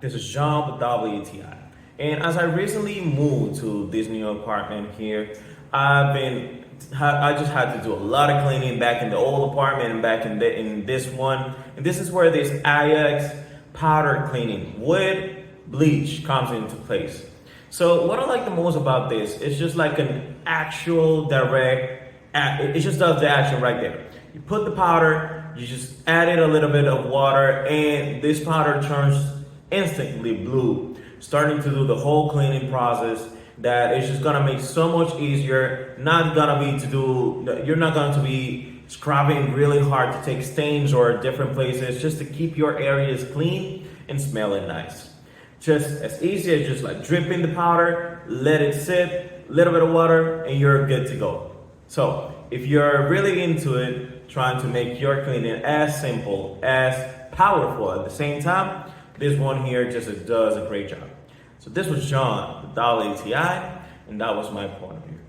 This is John with WTI. And as I recently moved to this new apartment here, I just had to do a lot of cleaning back in the old apartment and back in this one. And this is where this Ajax Powder Cleaning with Bleach comes into place. So what I like the most about this is just like an actual direct, it just does the action right there. You put the powder, you just add it a little bit of water, and this powder turns instantly blue, starting to do the whole cleaning process. That is just gonna make so much easier. You're not going to be scrubbing really hard to take stains or different places, just to keep your areas clean and smelling nice. Just as easy as just like dripping the powder, let it sit, a little bit of water, and you're good to go. So if you're really into it, trying to make your cleaning as simple, as powerful at the same time, this one here just does a great job. So this was John with WTI, and that was my point of view.